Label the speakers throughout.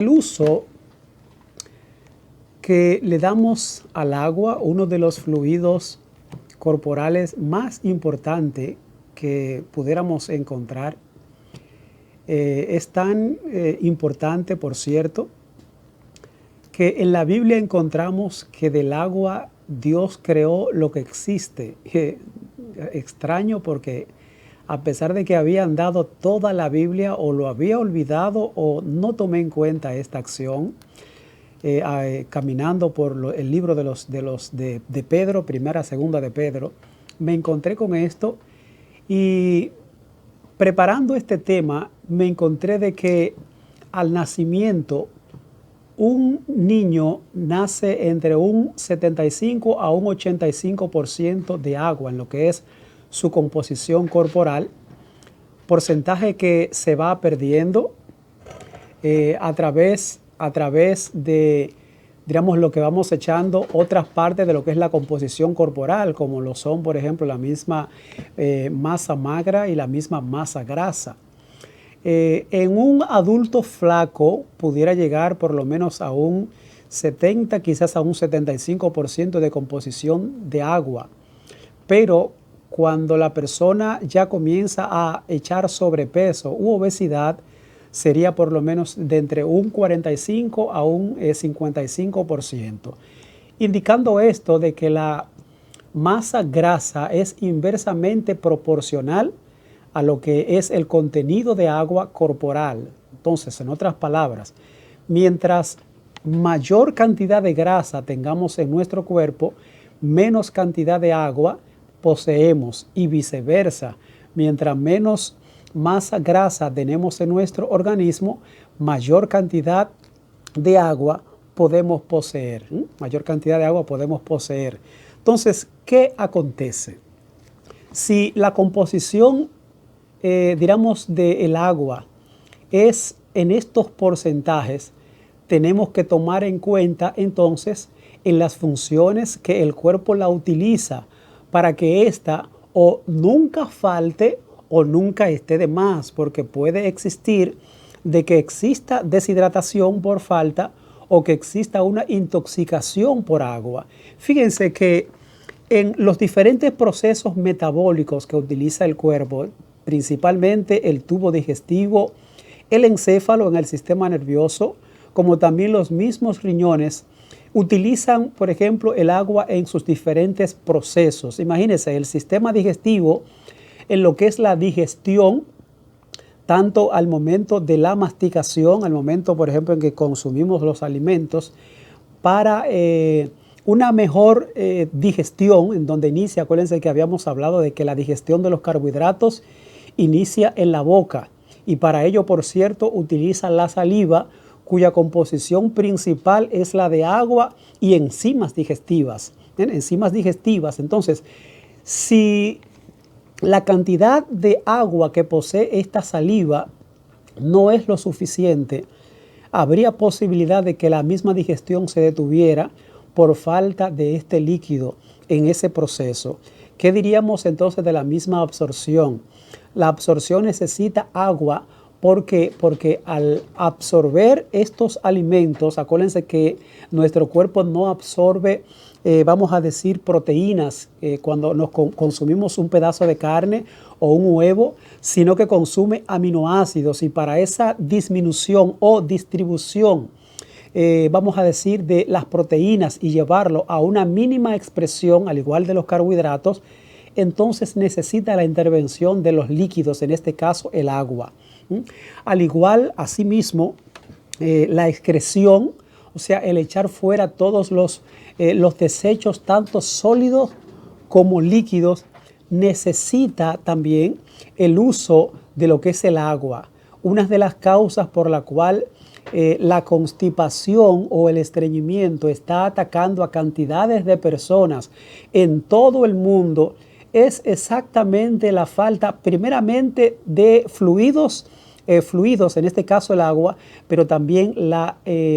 Speaker 1: El uso que le damos al agua, uno de los fluidos corporales más importante que pudiéramos encontrar, es tan importante, por cierto, que en la Biblia encontramos que del agua Dios creó lo que existe. Extraño porque a pesar de que habían dado toda la Biblia o lo había olvidado o no tomé en cuenta esta acción, caminando por el libro de Pedro, primera, segunda de Pedro, me encontré con esto y preparando este tema me encontré de que al nacimiento un niño nace entre un 75 a un 85% de agua en lo que es su composición corporal, porcentaje que se va perdiendo a través de, digamos, lo que vamos echando otras partes de lo que es la composición corporal, como lo son, por ejemplo, la misma masa magra y la misma masa grasa. En un adulto flaco pudiera llegar por lo menos a un 70, quizás a un 75% de composición de agua. Pero cuando la persona ya comienza a echar sobrepeso u obesidad, sería por lo menos de entre un 45 a un 55%. Indicando esto de que la masa grasa es inversamente proporcional a lo que es el contenido de agua corporal. Entonces, en otras palabras, mientras mayor cantidad de grasa tengamos en nuestro cuerpo, menos cantidad de agua poseemos y viceversa. Mientras menos masa grasa tenemos en nuestro organismo, mayor cantidad de agua podemos poseer. Mayor cantidad de agua podemos poseer. Entonces, ¿qué acontece? Si la composición digamos, del agua es en estos porcentajes, tenemos que tomar en cuenta entonces en las funciones que el cuerpo la utiliza para que ésta o nunca falte o nunca esté de más, porque puede existir de que exista deshidratación por falta o que exista una intoxicación por agua. Fíjense que en los diferentes procesos metabólicos que utiliza el cuerpo, principalmente el tubo digestivo, el encéfalo en el sistema nervioso, como también los mismos riñones, utilizan, por ejemplo, el agua en sus diferentes procesos. Imagínense, el sistema digestivo, en lo que es la digestión, tanto al momento de la masticación, al momento, por ejemplo, en que consumimos los alimentos, para una mejor digestión, en donde inicia, acuérdense que habíamos hablado de que la digestión de los carbohidratos inicia en la boca y para ello, por cierto, utiliza la saliva, cuya composición principal es la de agua y enzimas digestivas. Enzimas digestivas. Entonces, si la cantidad de agua que posee esta saliva no es lo suficiente, habría posibilidad de que la misma digestión se detuviera por falta de este líquido en ese proceso. ¿Qué diríamos entonces de la misma absorción? La absorción necesita agua porque al absorber estos alimentos, acuérdense que nuestro cuerpo no absorbe, vamos a decir, proteínas cuando nos consumimos un pedazo de carne o un huevo, sino que consume aminoácidos, y para esa disminución o distribución, vamos a decir, de las proteínas y llevarlo a una mínima expresión, al igual de los carbohidratos, entonces necesita la intervención de los líquidos, en este caso el agua. Al igual, asimismo, la excreción, o sea, el echar fuera todos los desechos, tanto sólidos como líquidos, necesita también el uso de lo que es el agua. Una de las causas por la cual la constipación o el estreñimiento está atacando a cantidades de personas en todo el mundo es exactamente la falta, primeramente, de fluidos, en este caso el agua, pero también la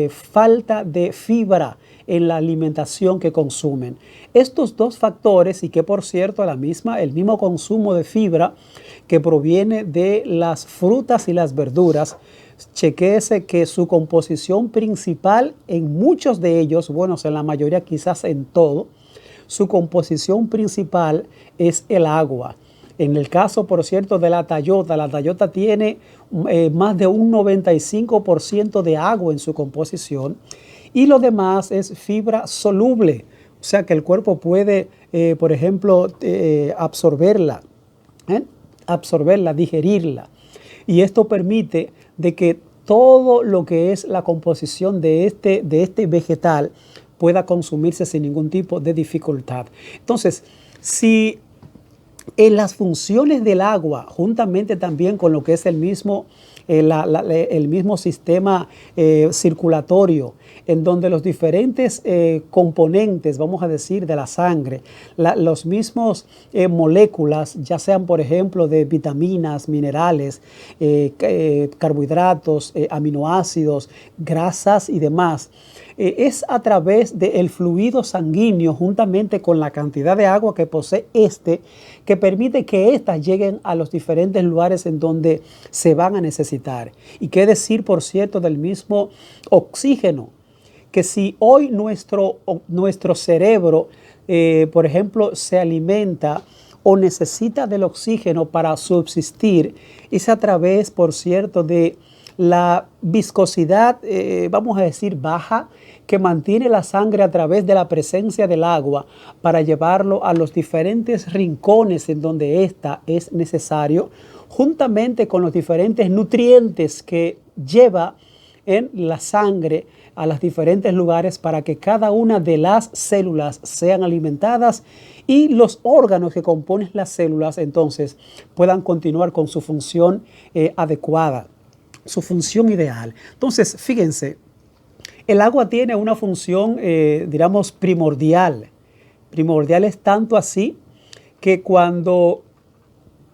Speaker 1: falta de fibra en la alimentación que consumen. Estos dos factores, y que por cierto el mismo consumo de fibra que proviene de las frutas y las verduras, chequéese que su composición principal en muchos de ellos, bueno, en la mayoría quizás en todo, su composición principal es el agua. En el caso, por cierto, de la Toyota tiene más de un 95% de agua en su composición y lo demás es fibra soluble, o sea que el cuerpo puede, por ejemplo, absorberla, digerirla. Y esto permite de que todo lo que es la composición de este vegetal pueda consumirse sin ningún tipo de dificultad. Entonces, si en las funciones del agua, juntamente también con lo que es el mismo sistema circulatorio, en donde los diferentes componentes, vamos a decir, de la sangre, los mismos moléculas, ya sean por ejemplo de vitaminas, minerales, carbohidratos, aminoácidos, grasas y demás, es a través del fluido sanguíneo, juntamente con la cantidad de agua que posee que permite que éstas lleguen a los diferentes lugares en donde se van a necesitar. Y qué decir, por cierto, del mismo oxígeno, que si hoy nuestro cerebro, por ejemplo, se alimenta o necesita del oxígeno para subsistir, es a través, por cierto, de la viscosidad, vamos a decir, baja, que mantiene la sangre a través de la presencia del agua para llevarlo a los diferentes rincones en donde ésta es necesario, juntamente con los diferentes nutrientes que lleva en la sangre a los diferentes lugares para que cada una de las células sean alimentadas y los órganos que componen las células entonces puedan continuar con su función adecuada, su función ideal. Entonces, fíjense, el agua tiene una función, digamos, primordial. Primordial es tanto así que cuando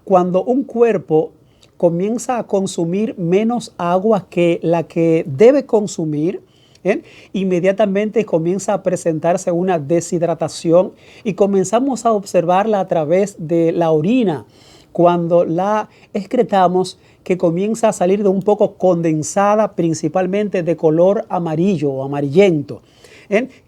Speaker 1: un cuerpo comienza a consumir menos agua que la que debe consumir, inmediatamente comienza a presentarse una deshidratación y comenzamos a observarla a través de la orina. Cuando la excretamos, que comienza a salir de un poco condensada, principalmente de color amarillo o amarillento.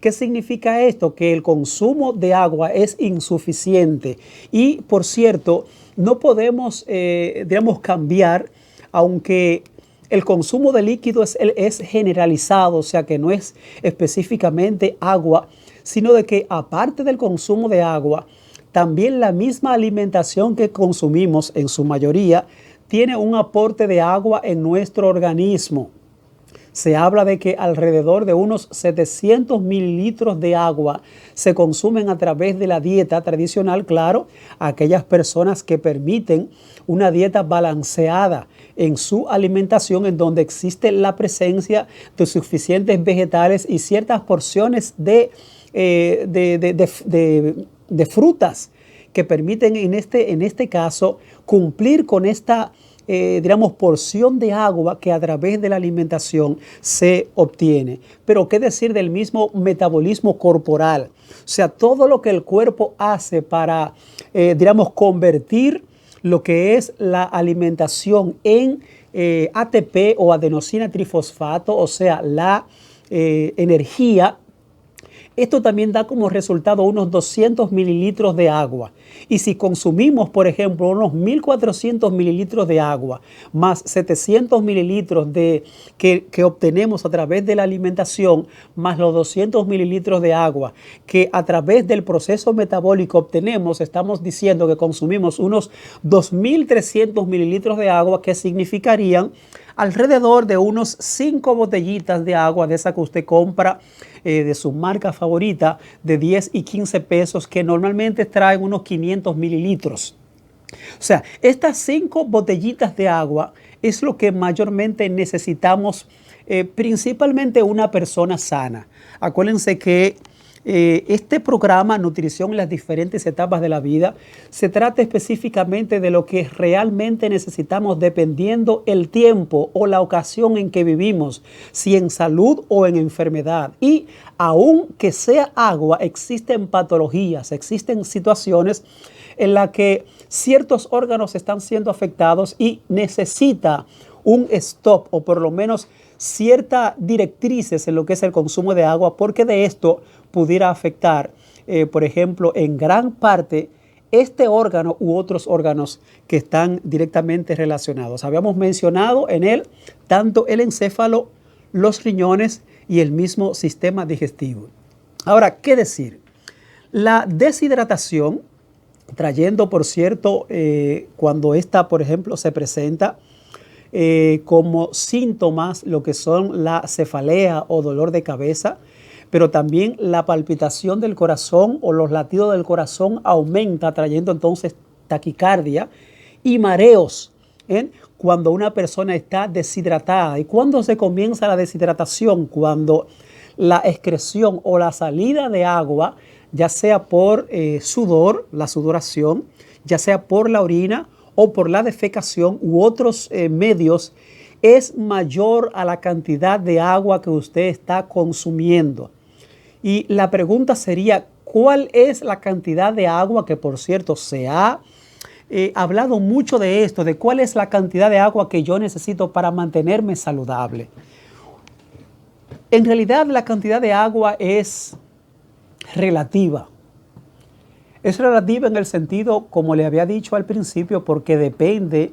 Speaker 1: ¿Qué significa esto? Que el consumo de agua es insuficiente y, por cierto, no podemos, digamos, cambiar, aunque el consumo de líquido es generalizado, o sea que no es específicamente agua, sino de que aparte del consumo de agua, también la misma alimentación que consumimos en su mayoría tiene un aporte de agua en nuestro organismo. Se habla de que alrededor de unos 700 mililitros de agua se consumen a través de la dieta tradicional, claro, aquellas personas que permiten una dieta balanceada en su alimentación, en donde existe la presencia de suficientes vegetales y ciertas porciones de frutas que permiten en este caso cumplir con esta digamos, porción de agua que a través de la alimentación se obtiene. Pero qué decir del mismo metabolismo corporal, o sea, todo lo que el cuerpo hace para, digamos, convertir lo que es la alimentación en ATP o adenosina trifosfato, o sea, la energía. Esto también da como resultado unos 200 mililitros de agua. Y si consumimos, por ejemplo, unos 1.400 mililitros de agua, más 700 mililitros que obtenemos a través de la alimentación, más los 200 mililitros de agua que a través del proceso metabólico obtenemos, estamos diciendo que consumimos unos 2.300 mililitros de agua, que significarían alrededor de unos 5 botellitas de agua de esa que usted compra de su marca favorita de 10 y 15 pesos, que normalmente traen unos 500 mililitros. O sea, estas 5 botellitas de agua es lo que mayormente necesitamos, principalmente una persona sana. Acuérdense que este programa Nutrición en las diferentes etapas de la vida se trata específicamente de lo que realmente necesitamos dependiendo el tiempo o la ocasión en que vivimos, si en salud o en enfermedad. Y aunque sea agua, existen patologías, existen situaciones en las que ciertos órganos están siendo afectados y necesita un stop o por lo menos ciertas directrices en lo que es el consumo de agua, porque de esto pudiera afectar, por ejemplo, en gran parte este órgano u otros órganos que están directamente relacionados. Habíamos mencionado en él tanto el encéfalo, los riñones y el mismo sistema digestivo. Ahora, ¿qué decir? La deshidratación, trayendo, por cierto, cuando esta, por ejemplo, se presenta como síntomas, lo que son la cefalea o dolor de cabeza, pero también la palpitación del corazón o los latidos del corazón aumenta, trayendo entonces taquicardia y mareos, cuando una persona está deshidratada. ¿Y cuándo se comienza la deshidratación? Cuando la excreción o la salida de agua, ya sea por sudor, la sudoración, ya sea por la orina o por la defecación u otros medios, es mayor a la cantidad de agua que usted está consumiendo. Y la pregunta sería, ¿cuál es la cantidad de agua? Que por cierto se ha hablado mucho de esto, de cuál es la cantidad de agua que yo necesito para mantenerme saludable. En realidad la cantidad de agua es relativa. Es relativa en el sentido, como le había dicho al principio, porque depende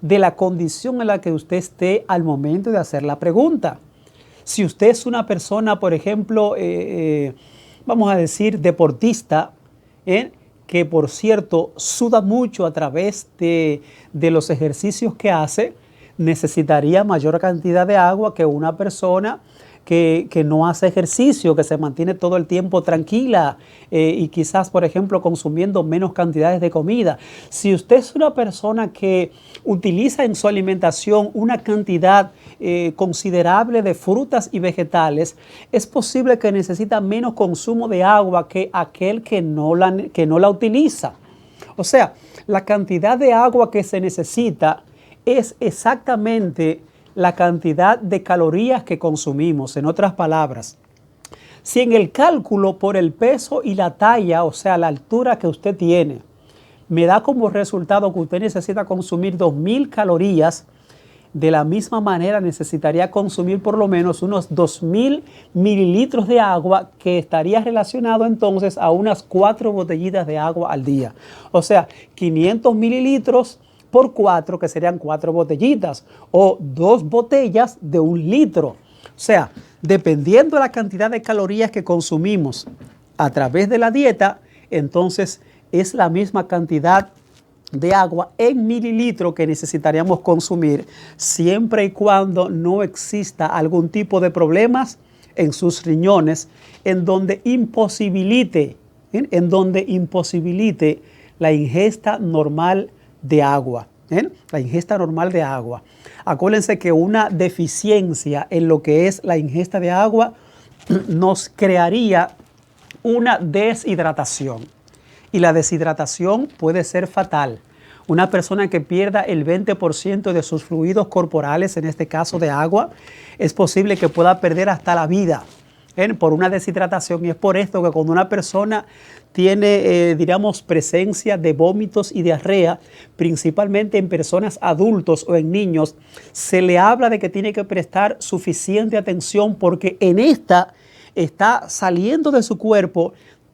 Speaker 1: de la condición en la que usted esté al momento de hacer la pregunta. Si usted es una persona, por ejemplo, vamos a decir, deportista, que por cierto suda mucho a través de los ejercicios que hace, necesitaría mayor cantidad de agua que una persona que no hace ejercicio, que se mantiene todo el tiempo tranquila y quizás, por ejemplo, consumiendo menos cantidades de comida. Si usted es una persona que utiliza en su alimentación una cantidad considerable de frutas y vegetales, es posible que necesita menos consumo de agua que aquel que no la utiliza. O sea, la cantidad de agua que se necesita es exactamente la cantidad de calorías que consumimos. En otras palabras, si en el cálculo por el peso y la talla, o sea, la altura que usted tiene, me da como resultado que usted necesita consumir 2.000 calorías, de la misma manera necesitaría consumir por lo menos unos 2.000 mililitros de agua, que estaría relacionado entonces a unas 4 botellitas de agua al día. O sea, 500 mililitros por 4, que serían 4 botellitas, o 2 botellas de 1 litro. O sea, dependiendo de la cantidad de calorías que consumimos a través de la dieta, entonces es la misma cantidad de agua en mililitro que necesitaríamos consumir, siempre y cuando no exista algún tipo de problemas en sus riñones, en donde imposibilite la ingesta normal de agua, la ingesta normal de agua. Acuérdense que una deficiencia en lo que es la ingesta de agua nos crearía una deshidratación, y la deshidratación puede ser fatal. Una persona que pierda el 20% de sus fluidos corporales, en este caso de agua, es posible que pueda perder hasta la vida por una deshidratación. Y es por esto que cuando una persona tiene, diríamos, presencia de vómitos y diarrea, principalmente en personas adultos o en niños, se le habla de que tiene que prestar suficiente atención, porque en esta está saliendo de su cuerpo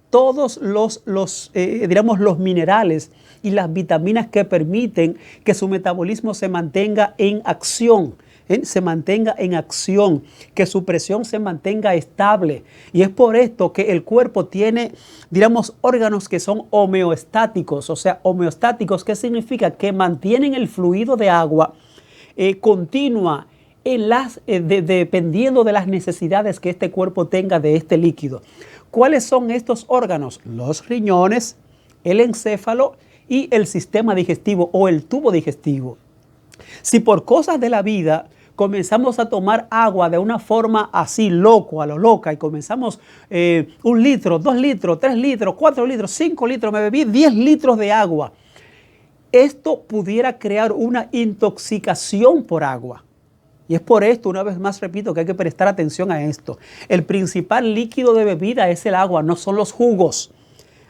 Speaker 1: todos los minerales y las vitaminas que permiten que su metabolismo se mantenga en acción. Que su presión se mantenga estable. Y es por esto que el cuerpo tiene, órganos que son homeostáticos. O sea, homeostáticos, ¿qué significa? Que mantienen el fluido de agua continua dependiendo de las necesidades que este cuerpo tenga de este líquido. ¿Cuáles son estos órganos? Los riñones, el encéfalo y el sistema digestivo o el tubo digestivo. Si por cosas de la vida comenzamos a tomar agua de una forma así a lo loca, y comenzamos 1 litro, 2 litros, 3 litros, 4 litros, 5 litros, me bebí 10 litros de agua, esto pudiera crear una intoxicación por agua. Y es por esto, una vez más repito, que hay que prestar atención a esto. El principal líquido de bebida es el agua, no son los jugos.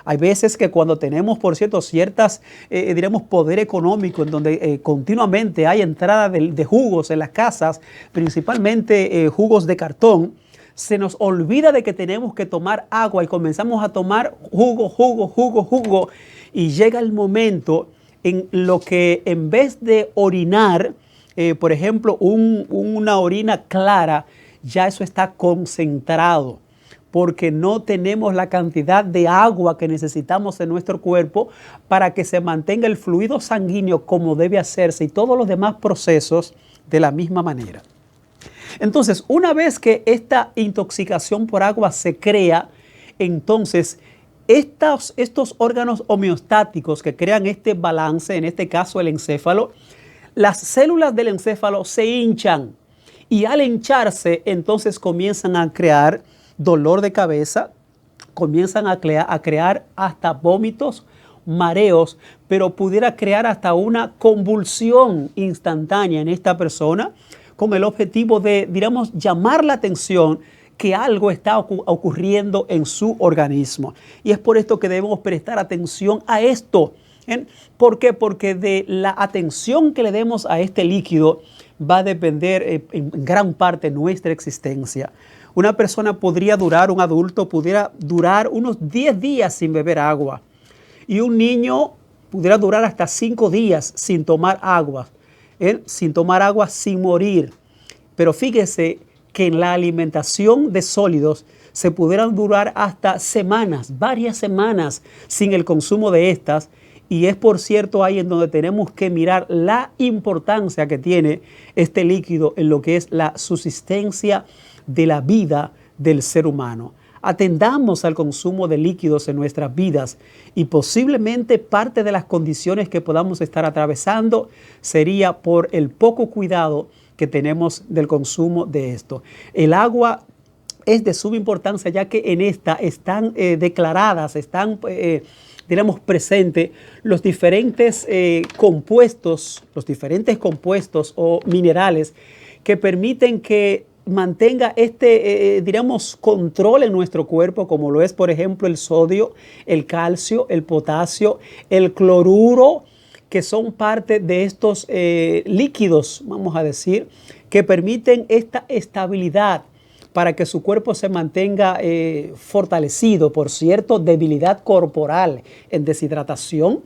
Speaker 1: Hay veces que cuando tenemos, por cierto, ciertas, diremos, poder económico, en donde continuamente hay entrada de jugos en las casas, principalmente jugos de cartón, se nos olvida de que tenemos que tomar agua y comenzamos a tomar jugo, y llega el momento en lo que en vez de orinar, por ejemplo, una orina clara, ya eso está concentrado, porque no tenemos la cantidad de agua que necesitamos en nuestro cuerpo para que se mantenga el fluido sanguíneo como debe hacerse y todos los demás procesos de la misma manera. Entonces, una vez que esta intoxicación por agua se crea, entonces estos órganos homeostáticos que crean este balance, en este caso el encéfalo, las células del encéfalo se hinchan y al hincharse entonces comienzan a crear dolor de cabeza, comienzan a crear hasta vómitos, mareos, pero pudiera crear hasta una convulsión instantánea en esta persona con el objetivo de, digamos, llamar la atención que algo está ocurriendo en su organismo. Y es por esto que debemos prestar atención a esto. ¿Por qué? Porque de la atención que le demos a este líquido va a depender en gran parte nuestra existencia. Una persona un adulto pudiera durar unos 10 días sin beber agua. Y un niño pudiera durar hasta 5 días sin tomar agua, sin tomar agua, sin morir. Pero fíjese que en la alimentación de sólidos se pudieran durar hasta semanas, varias semanas sin el consumo de estas. Y es, por cierto, ahí en donde tenemos que mirar la importancia que tiene este líquido en lo que es la subsistencia de la vida del ser humano. Atendamos al consumo de líquidos en nuestras vidas y posiblemente parte de las condiciones que podamos estar atravesando sería por el poco cuidado que tenemos del consumo de esto. El agua es de suma importancia, ya que en esta están declaradas, están diremos presentes los diferentes compuestos o minerales que permiten que mantenga diremos, control en nuestro cuerpo, como lo es, por ejemplo, el sodio, el calcio, el potasio, el cloruro, que son parte de estos líquidos, vamos a decir, que permiten esta estabilidad para que su cuerpo se mantenga fortalecido. Por cierto, debilidad corporal en deshidratación.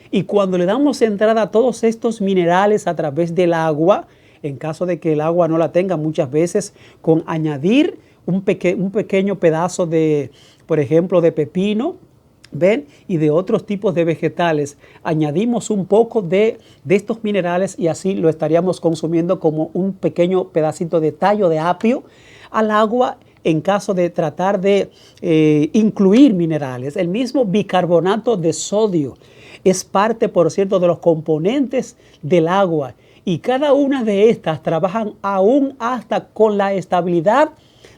Speaker 1: Y cuando le damos entrada a todos estos minerales a través del agua, en caso de que el agua no la tenga, muchas veces con añadir un pequeño pedazo de, por ejemplo, de pepino, ¿ven? Y de otros tipos de vegetales, añadimos un poco de estos minerales y así lo estaríamos consumiendo como un pequeño pedacito de tallo de apio al agua en caso de tratar de incluir minerales. El mismo bicarbonato de sodio es parte, por cierto, de los componentes del agua y cada una de estas trabajan aún hasta con la estabilidad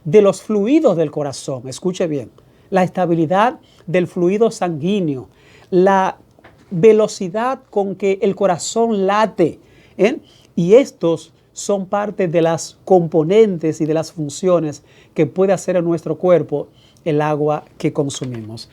Speaker 1: de los fluidos del corazón. Escuche bien, la estabilidad del fluido sanguíneo, la velocidad con que el corazón late, y estos son parte de las componentes y de las funciones que puede hacer en nuestro cuerpo el agua que consumimos.